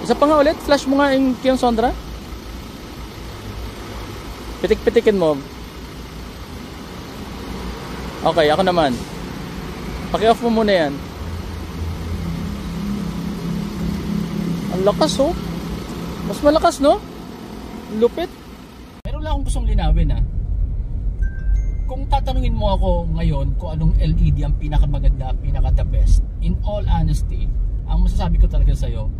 Isa pa nga ulit, flash mo nga yung Kion Sondra. Pitik-pitikin mo. Okay, ako naman. Paki-off mo muna yan. Ang lakas oh. Mas malakas no? Lupit. Meron lang akong gustong linawin ha. Kung tatanungin mo ako ngayon kung anong LED ang pinakamaganda, pinaka the best, in all honesty, ang masasabi ko talaga sa'yo,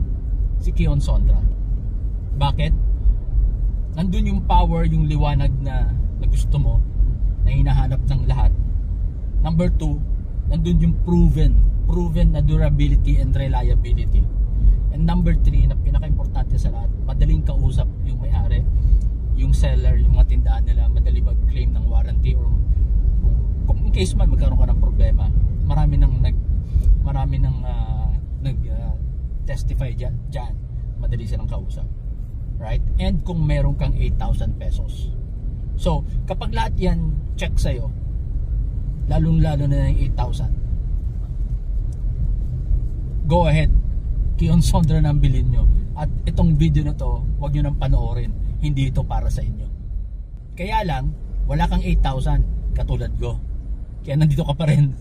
si Kion Sondra. Bakit? Nandun yung power, yung liwanag na gusto mo, na hinahanap ng lahat. Number 2, nandun yung proven na durability and reliability. And number 3, na pinaka-importante sa lahat, madaling kausap yung may-ari, yung seller, yung mga tindahan nila, madali mag-claim ng warranty or kung in case man magkaroon ka ng problema. Marami nang testify dyan, madali silang kausap. Right? And kung meron kang 8,000 pesos. So, kapag lahat yan check sa'yo, lalong-lalo na yung 8,000, go ahead, Kion Sondra na ang bilhin nyo. At itong video na to, huwag nyo nang panoorin. Hindi ito para sa inyo. Kaya lang, wala kang 8,000 katulad ko. Kaya nandito ka pa rin.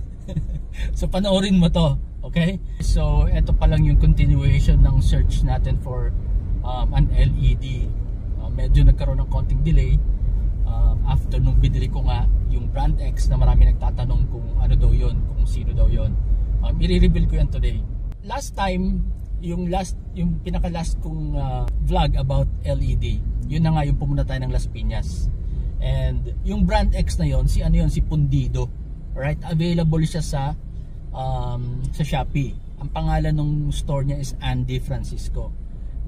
So panoorin mo to, okay? So ito pa lang yung continuation ng search natin for an LED. Medyo nagkaroon ng konting delay after nung binili ko nga yung brand X na marami nagtatanong kung ano daw yun, kung sino daw yun. I-reveal ko yan today. Last time, yung pinaka-last kong vlog about LED, yun na nga yung pumunta tayo ng Las Piñas. And yung brand X na yun, si Pundido. Right? Available siya sa Shopee. Ang pangalan ng store niya is Andy Francisco.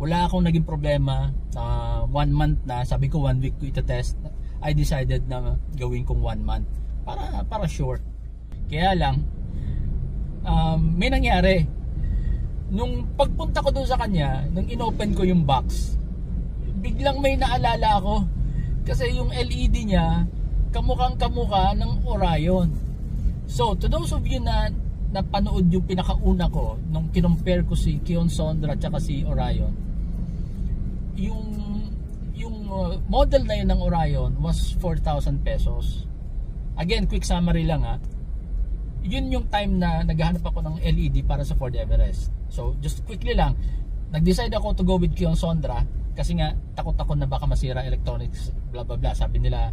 Wala akong naging problema. 1 month na, sabi ko 1 week ko ita-test. I decided na gawin kong 1 month para sure. Kaya lang may nangyari. Nung pagpunta ko doon sa kanya, nung inopen ko yung box, biglang may naalala ako. Kasi yung LED niya, kamukhang-kamukha ng Orion. So, to those of you na napanood yung pinakauna ko, nung kinompare ko si Kion Sondra at saka si Orion, yung model na yun ng Orion was 4,000 pesos. Again, quick summary lang ha. Yun yung time na naghahanap ako ng LED para sa Ford Everest. So, just quickly lang, nag-decide ako to go with Kion Sondra kasi nga takot-takot na baka masira electronics, blah blah blah. Sabi nila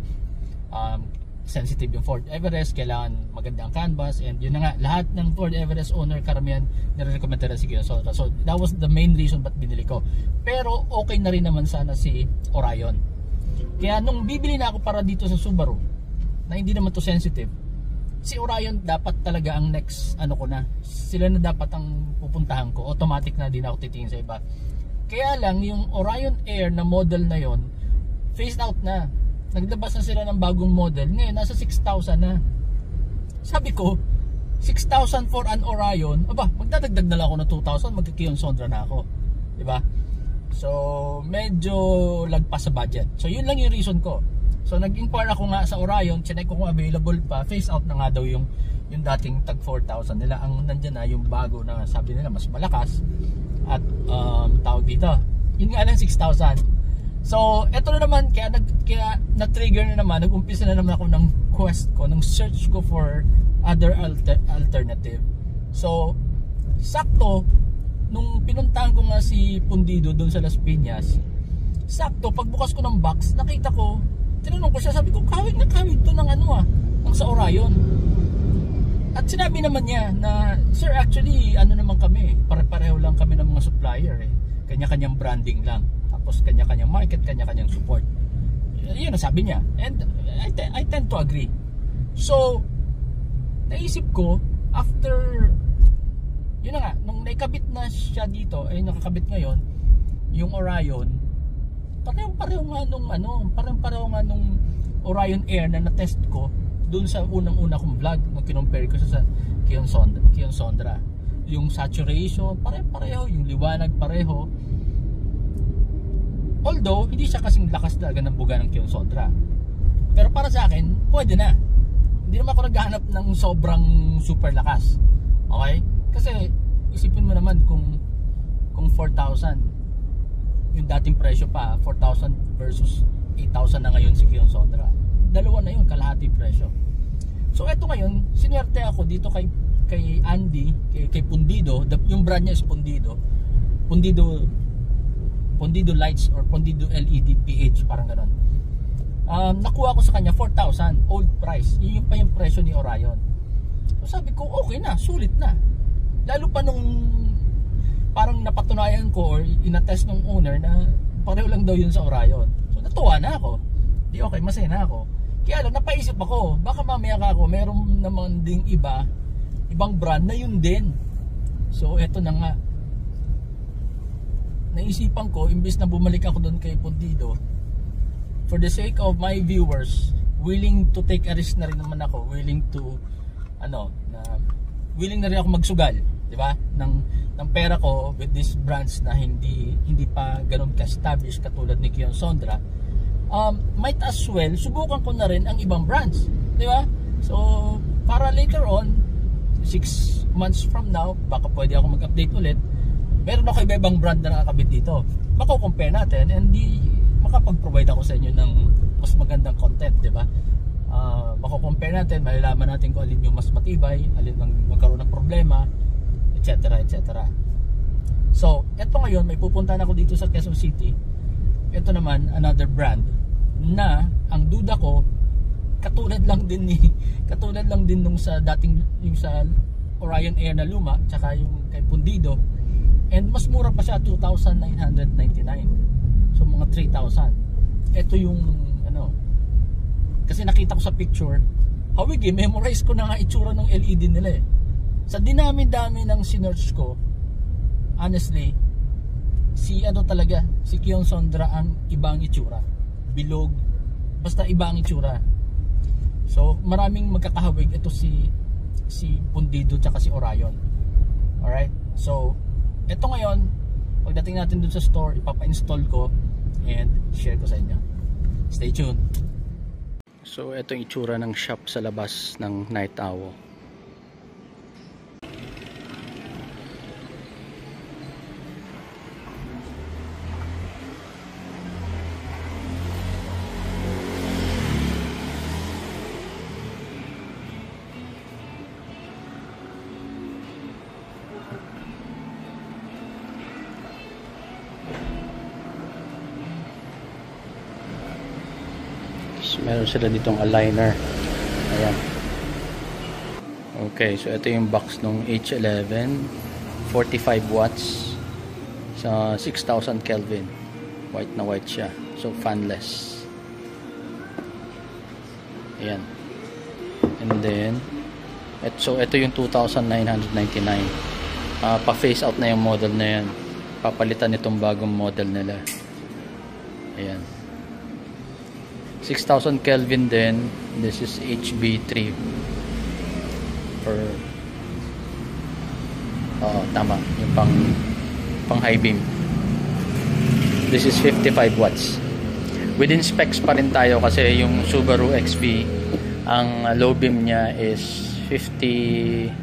sensitive yung Ford Everest, kailangan maganda ang canvas, and yun na nga, lahat ng Ford Everest owner karamihan nire-recommend nila si Kion Sondra. So that was the main reason ba't binili ko. Pero okay na rin naman sana si Orion. Kaya nung bibili na ako para dito sa Subaru, na hindi naman to sensitive, si Orion dapat talaga ang next ko na. Sila na dapat ang pupuntahan ko. Automatic na din ako titingin sa iba. Kaya lang yung Orion Air na model na yon, phased out na. Naglabas na sila ng bagong model. Ngayon nasa 6,000 na. Sabi ko, 6,000 for an Orion. Aba, magdadagdag na lang ako ng 2,000, magka-Kion Sondra na ako. 'Di ba? So, medyo lagpas sa budget. So, yun lang yung reason ko. So nag-inquire ako nga sa Orion, chinek ko kung available pa. Phase out na nga daw yung dating tag 4,000 nila. Ang nandiyan na yung bago na sabi nila mas malakas. At tawag dito, yun nga lang 6,000. So eto na naman, kaya na-trigger na naman, nag-umpisa na naman ako ng quest ko, ng search ko for other alternative. So sakto, nung pinuntahan ko nga si Pundido doon sa Las Piñas, sakto, pagbukas ko ng box, nakita ko, tinanong ko siya, sabi ko, kawig to ng ng sa Orion. At sinabi naman niya na, sir, actually, naman kami, pare-pareho lang kami ng mga supplier eh. Kanya-kanyang branding lang. Tapos kanya-kanyang market, kanya-kanyang support. Yun ang sabi niya. And I tend to agree. So, naisip ko, after, yun na nga, nung naikabit na siya dito, nakakabit ngayon, yung Orion, parehong-pareho nga nung Orion Air na na-test ko dun sa unang-una kong vlog nung kinompare ko sa Kion Sondra. Yung saturation, pareho, yung liwanag pareho. Although, hindi siya kasing lakas talaga ng buga ng Kion Sondra. Pero para sa akin, pwede na. Hindi naman ako naghahanap ng sobrang super lakas. Okay? Kasi, isipin mo naman kung 4,000, yung dating presyo pa, 4,000 versus 8,000 na ngayon si Kion Sondra. Dalawa na yun, kalahati presyo. So eto ngayon, sinwerte ako dito kay Andy, kay Pundido. Yung brand niya is Pundido lights or Pundido LED PH, parang gano'n. Nakuha ko sa kanya 4,000 old price. Yun pa yung presyo ni Orion. So sabi ko, okay na, sulit na. Lalo pa nung parang napatunayan ko or inatest ng owner na pareho lang daw yun sa Orion. So natuwa na ako. Di okay, masaya na ako. Kaya lang, napaisip ako, baka mamaya ka ako, meron naman ding ibang brand na yun din. So eto na nga. Naisipan ko, imbis na bumalik ako doon kay Pundido, for the sake of my viewers, willing to take a risk na rin naman ako, willing na rin ako magsugal, di ba? Ng pera ko with these brands na hindi pa ganoon ka-established katulad ni Kion Sondra. Might as well subukan ko na rin ang ibang brands, di ba? So para later on 6 months from now, baka pwede ako mag-update ulit, meron ako iba-ibang brand na nakakabit dito, mako-compare natin and makapag-provide ako sa inyo ng mas magandang content, di ba? Mako-compare natin, malalaman natin kung alin yung mas matibay, alin ang magkaroon ng problema, etc. etc. So eto ngayon, may pupuntahan ako dito sa Quezon City. Ito naman, another brand na ang duda ko katulad lang din nung sa dating yung sa Orion Air na luma, tsaka yung kay Pundido, and mas mura pa siya, 2,999. So mga 3,000. Ito yung kasi nakita ko sa picture, hawig memorize ko na nga itsura ng LED nila eh. Sa dinami-dami ng sinearch ko, honestly, si Kion Sondra ang ibang itsura, bilog, basta ibang itsura. So maraming magkakahawig ito si Pundido tsaka si Orion. Alright, so ito ngayon, pagdating natin dun sa store, ipapa-install ko and share ko sa inyo. Stay tuned. So ito yung itsura ng shop sa labas ng Night Owl. Meron sila ditong aligner. Ayan. Okay, so ito yung box ng H11, 45 watts sa 6,000 Kelvin. White na white siya. So fanless. Ayan. And then ito yung 2,999. Pa-phase out na yung model na yan. Papalitan itong bagong model nila. Ayan. 6,000 Kelvin din. This is HB3 for tama, yung pang high beam. This is 55 watts. Within specs pa rin tayo kasi yung Subaru XV, ang low beam niya is 55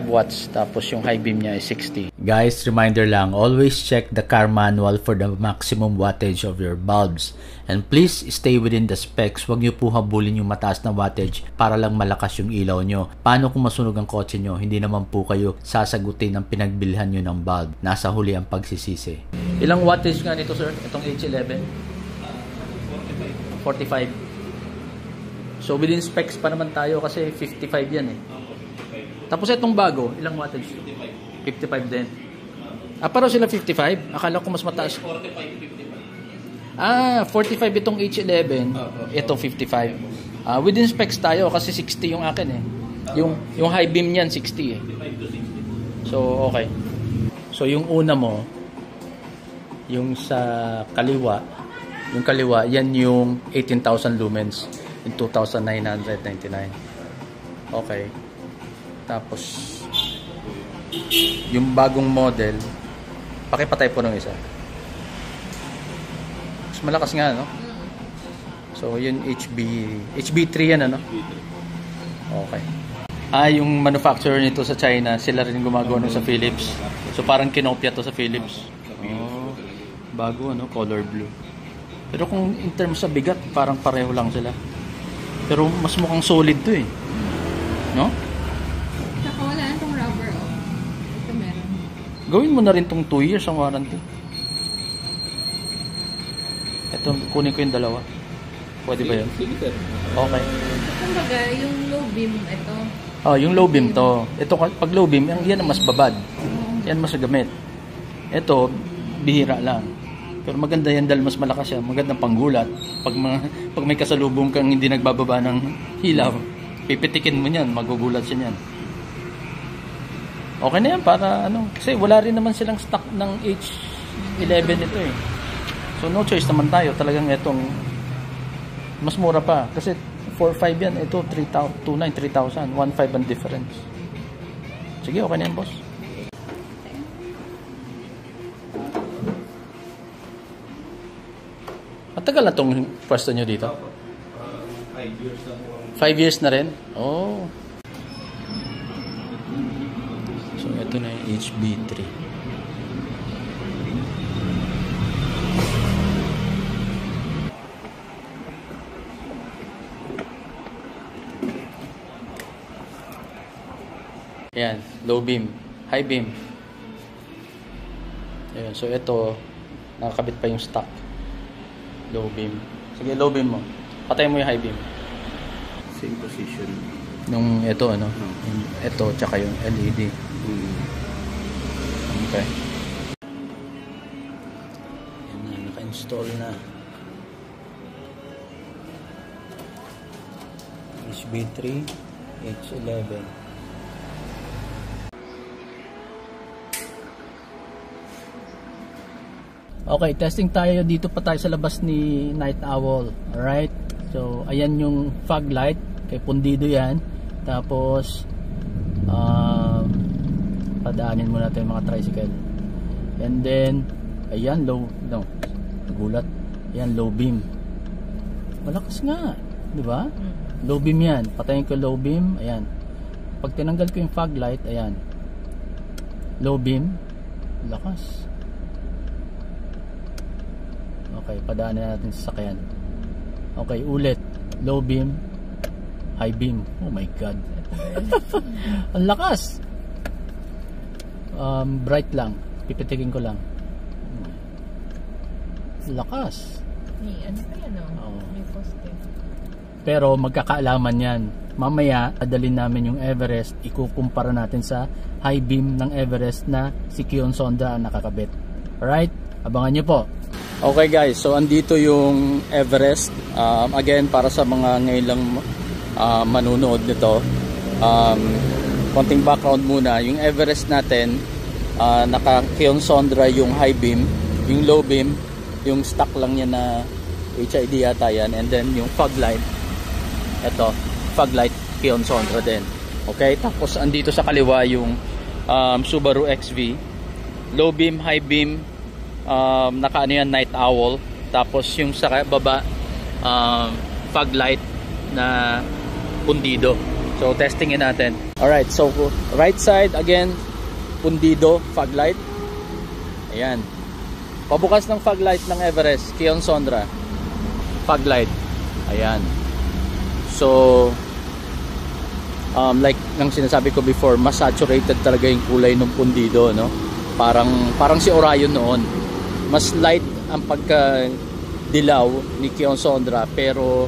watts, tapos yung high beam niya is 60. Guys, reminder lang, always check the car manual for the maximum wattage of your bulbs. And please stay within the specs. Huwag nyo po habulin yung mataas na wattage para lang malakas yung ilaw nyo. Paano kung masunog ang kotse nyo? Hindi naman po kayo sasagutin ng pinagbilhan nyo ng bulb. Nasa huli ang pagsisisi. Ilang wattage nga nito, sir? Itong H11? 45. So within specs pa naman tayo kasi 55 yan eh. Tapos itong bago, ilang wattage? 55 din. Pareho sila 55? Akala ko mas mataas. 45 itong H11, itong 55. Within specs tayo kasi 60 yung akin eh. Yung high beam niyan 60 eh. So okay. So yung una mo, yung sa kaliwa, yan yung 18,000 lumens in 2,999. Okay. Tapos yung bagong model, pakipatay po ng isa. Mas malakas nga, no? So yun HB3 yan, ano? Okay. Yung manufacturer nito sa China, sila rin gumagawa nun sa Philips. So parang kinopya to sa Philips. Bago ano, color blue. Pero kung in terms sa bigat, parang pareho lang sila. Pero mas mukhang solid to eh. No? Saka wala na itong rubber, oh. Ito meron. Gawin mo na rin tong 2 years ang warranty. Ito, kunin ko yung dalawa. Pwede ba yun? Sige, sir. Okay. Kumbaga, yung low beam, ito. Oh, yung low beam to. Ito, pag low beam, yan ang mas babad. Yan mas gamit. Ito, bihira lang. Pero maganda yan dahil mas malakas yan. Magandang panggulat. Pag may kasalubong kang hindi nagbababa ng hilaw, pipitikin mo yan, magugulat siya yan. Okay na yan para ano. Kasi wala rin naman silang stock ng H11 ito eh. So no choice naman tayo. Talagang itong mas mura pa. Kasi 4,500 yan. Ito 2,900, 3,000. 1,500 ang difference. Sige, okay na yan, boss. Matagal na itong pwesto nyo dito? 5 years na po. 5 years na rin? Oh. So, ito na yung HB3. Ayan, low beam, high beam. Ayan, so ito, nakakabit pa yung stock. Low beam. Sige, low beam mo. Patay mo yung high beam. Same position. Nung ito, ano? Ito, tsaka yung LED. Okay. Ayan na, naka-install na. HB3, H11. Okay, testing tayo. Dito pa tayo sa labas ni Night Owl. Alright? So, ayan yung fog light. Kay pundido yan. Tapos, padaanin muna natin yung mga tricycle. And then, ayan, low, no, nagulat. Ayan, low beam. Malakas nga. Diba? Low beam yan. Patayin ko low beam. Ayan. Pag tinanggal ko yung fog light, ayan. Low beam. Lakas. Okay, padaanin natin sa sakyan. Okay, ulit. Low beam, high beam. Oh my God. Ang lakas. Bright lang. Pipitikin ko lang. Lakas. Ano pa yan, oh? May poste. Pero magkakaalaman yan. Mamaya, adalin namin yung Everest. Ikukumpara natin sa high beam ng Everest na si Kion Sondra ang nakakabit. Alright? Abangan nyo po. Okay guys, so andito yung Everest. Again, para sa mga ngayon lang manunood nito, konting background muna. Yung Everest natin, naka Kion Sondra yung high beam, yung low beam, yung stock lang niya na HID yata yan, and then yung fog light, eto, fog light Kion Sondra din. Okay, tapos andito sa kaliwa yung Subaru XV, low beam, high beam, naka ano yan, Night Owl. Tapos yung sa baba, fog light na pundido. So testingin natin. Alright, so right side again, pundido, fog light. Ayan. Pabukas ng fog light ng Everest, Kion Sondra, fog light. Ayan. So like ng sinasabi ko before, mas saturated talaga yung kulay ng pundido, no? Parang si Orion noon. Mas light ang pagka dilaw ni Kion Sondra, pero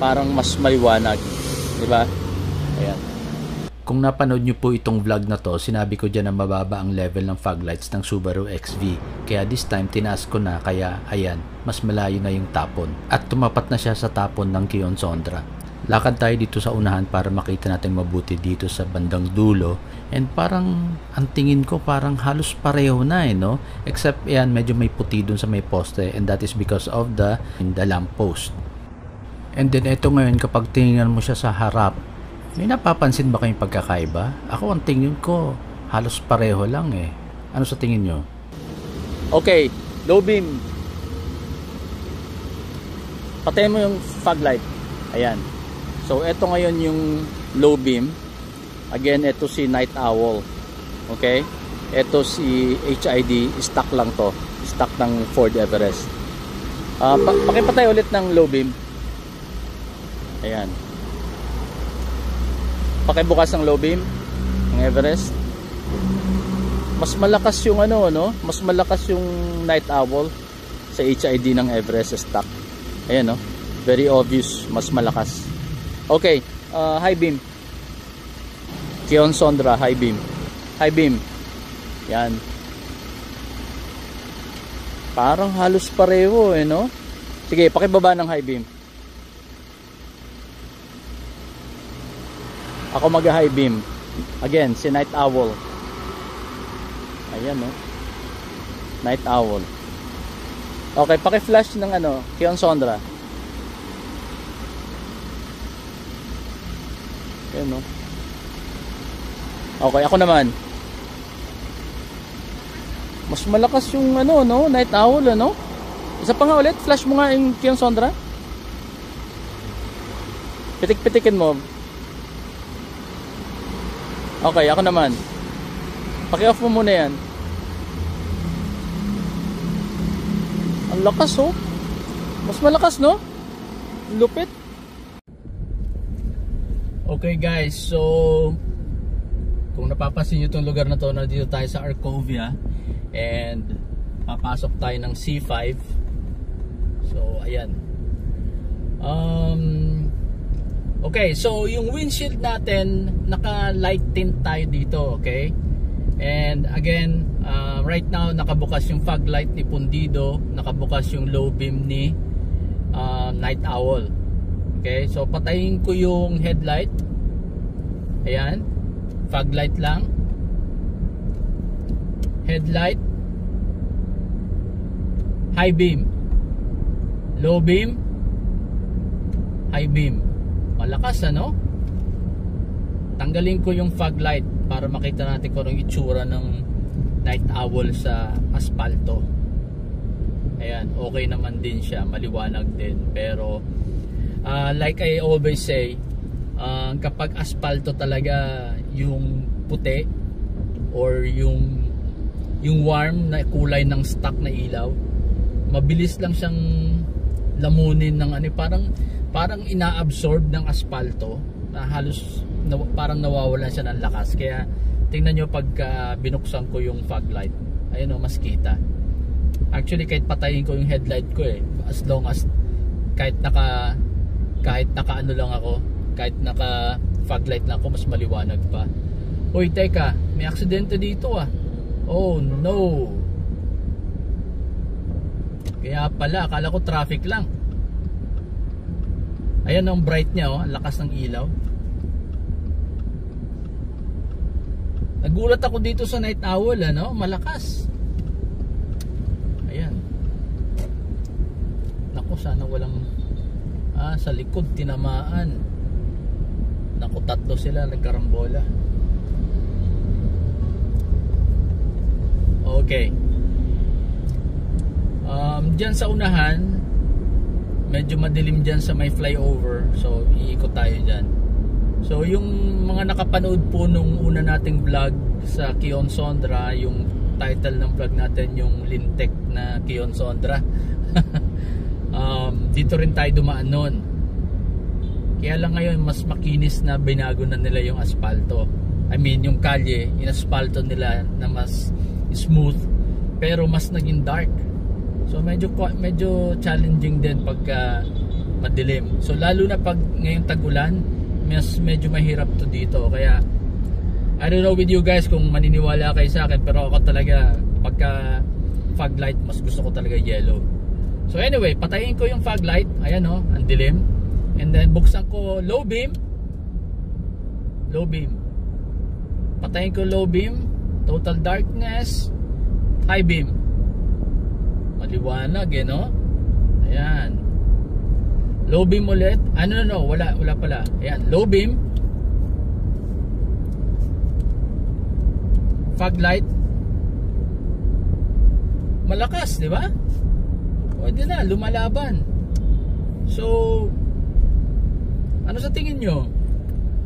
parang mas maliwanag, di ba? Ayan. Kung napanood nyo po itong vlog na to, sinabi ko dyan na mababa ang level ng fog lights ng Subaru XV. Kaya this time, tinaas ko na, kaya ayan, mas malayo na yung tapon. At tumapat na siya sa tapon ng Kion Sondra. Lakad tayo dito sa unahan para makita natin mabuti dito sa bandang dulo. And parang, ang tingin ko parang halos pareho na no? Except yan, medyo may puti dun sa may poste. And that is because of the lamp post. And then ito ngayon, kapag tingnan mo siya sa harap, may napapansin ba kayong pagkakaiba? Ako ang tingin ko, halos pareho lang eh. Ano sa tingin nyo? Okay, low beam. Patayin mo yung fog light. Ayan. So, ito ngayon yung low beam. Again, ito si Night Owl. Okay? Ito si HID, stock lang to. Stock ng Ford Everest. Pakipatay ulit ng low beam. Ayan. Pakibukas ng low beam ng Everest. Mas malakas yung mas malakas yung night owl sa HID ng Everest stock. Ayan, no? Very obvious, mas malakas. Okay, high beam. Kion Sondra, high beam. High beam. Yan. Parang halos pareho, no? Sige, pakibaba ng high beam. Ako mag-high beam. Again, si night owl. Ayan, no? Night owl. Okay, paki-flash ng Kion Sondra. Ayan, no? Okay, ako naman. Mas malakas yung night owl, Isa pa nga ulit, flash mo nga yung Kion Sondra. Pitik-pitikin mo. Okay, ako naman. Paki-off mo muna yan. Ang lakas, oh. Mas malakas, no? Lupit. Okay guys, so kung napapansin nyo itong lugar na to, nandito tayo sa Arcovia and papasok tayo ng C5. So ayan. Okay, so yung windshield natin, naka light tint tayo dito, okay? And again, right now nakabukas yung fog light ni Pundido, nakabukas yung low beam ni Night Owl. Okay, so patayin ko yung headlight. Ayan, fog light lang. Headlight, high beam, low beam, high beam. Malakas, Tanggalin ko yung fog light para makita natin kung anong itsura ng Night Owl sa aspalto. Ayan, okay naman din siya, maliwanag din. Pero like I always say, kapag aspalto talaga yung puti or yung warm na kulay ng stock na ilaw, mabilis lang siyang lamunin ng parang inaabsorb ng aspalto na halos parang nawawalan siya ng lakas. Kaya tingnan nyo pagka binuksan ko yung fog light, ayun, mas kita. Actually kahit patayin ko yung headlight ko, as long as kahit naka lang ako, kahit naka fog light lang ako, mas maliwanag pa. Uy, teka, may aksidente dito ah. Oh no. Kaya pala, akala ko traffic lang. Ayan ang bright niya, ang lakas ng ilaw. Nagulat ako dito sa Night Owl, malakas. Ayan. Naku, sana walang sa likod tinamaan. Naku, tatlo sila nagkarambola. Okay. Diyan sa unahan, medyo madilim dyan sa may flyover, so iikot tayo dyan. So yung mga nakapanood po nung una nating vlog sa Kion Sondra, yung title ng vlog natin yung lintek na Kion Sondra. Dito rin tayo dumaan nun. Kaya lang ngayon mas makinis na, binago na nila yung aspalto. I mean yung kalye, inaspalto nila na mas smooth, pero mas naging dark. So medyo challenging din pagka madilim. So lalo na pag ngayong tag-ulan, medyo mahirap to dito. Kaya I don't know with you guys kung maniniwala kayo sa akin, pero ako talaga pagka fog light, mas gusto ko talaga yellow. So anyway, patayin ko yung fog light. Ayan, ang dilim. And then buksan ko low beam. Low beam. Patayin ko low beam, total darkness, high beam. Maliwanag, Ayan. Low beam ulit. Wala pala. Ayan, low beam. Fog light. Malakas, di ba? Pwede na, lumalaban. So, ano sa tingin nyo?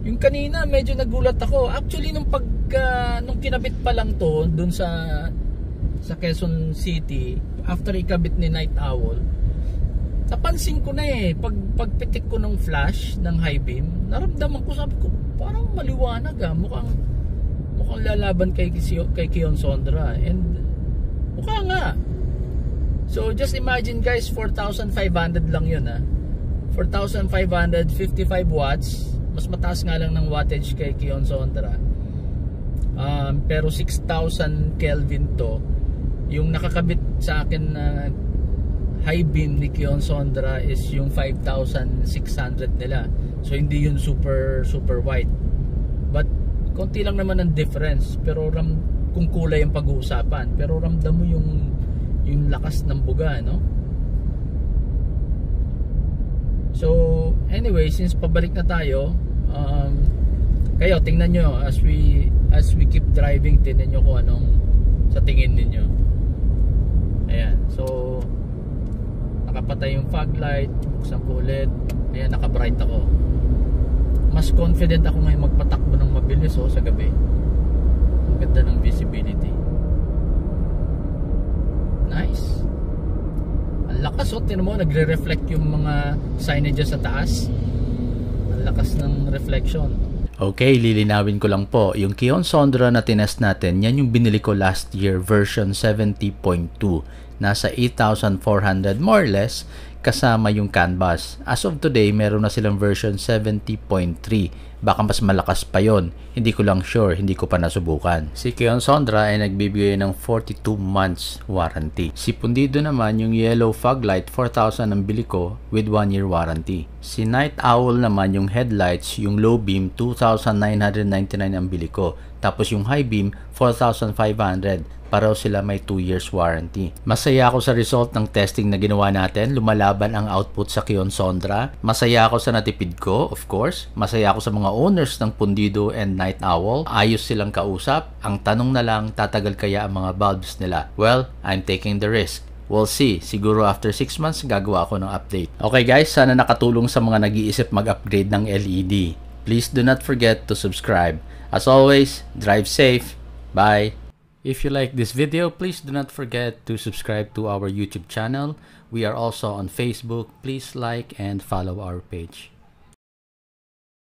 Yung kanina medyo nagulat ako. Actually nung nung kinabit pa lang to dun sa Quezon City, after ikabit ni Night Owl, napansin ko na pagpitik ko ng flash ng high beam, naramdaman ko, sabi ko parang maliwanag mukhang lalaban kay Kion Sondra, and mukha nga. So just imagine guys, 4,500 lang yun 4,500, 55 watts, mas mataas nga lang ng wattage kay Kion Sondra, pero 6,000 Kelvin to. Yung nakakabit sa akin na high beam ni Kion Sondra is yung 5,600 nila. So hindi yun super wide, but konti lang naman ang difference. Pero kung kulay ang pag-uusapan, pero ramdam mo yung lakas ng buga, no? So anyway, since pabalik na tayo, kayo tingnan nyo as we keep driving, tingnan nyo kung anong sa tingin ninyo. Ayan, so nakapatay yung fog light, buksan ko ulit. Ayan, naka-bright ako. Mas confident ako ngayon magpatakbo ng mabilis sa gabi. Ang ganda ng visibility. Nice. Ang lakas tinan mo, nagre-reflect yung mga signages sa taas. Ang lakas ng reflection. Okay, lilinawin ko lang po. Yung Kion Sondra na tinest natin, yan yung binili ko last year, version 70.2. Nasa 8,400 more or less, kasama yung canvas. As of today, meron na silang version 70.3. Baka mas malakas pa yon. Hindi ko lang sure, hindi ko pa nasubukan. Si Kion Sondra ay nagbibigay ng 42 months warranty. Si Pundido naman, yung yellow fog light, 4,000 ang bili ko with 1 year warranty. Si Night Owl naman, yung headlights, yung low beam, 2,999 ang bili ko. Tapos yung high beam, 4,500. Pareho sila may 2 years warranty. Masaya ako sa result ng testing na ginawa natin. Lumalaban ang output sa Kion Sondra. Masaya ako sa natipid ko, of course. Masaya ako sa mga owners ng Pundido and Night Owl. Ayos silang kausap. Ang tanong na lang, tatagal kaya ang mga bulbs nila? Well, I'm taking the risk. We'll see. Siguro after 6 months, gagawa ako ng update. Okay guys, sana nakatulong sa mga nag-iisip mag-upgrade ng LED. Please do not forget to subscribe. As always, drive safe. Bye! If you like this video, please do not forget to subscribe to our YouTube channel. We are also on Facebook. Please like and follow our page.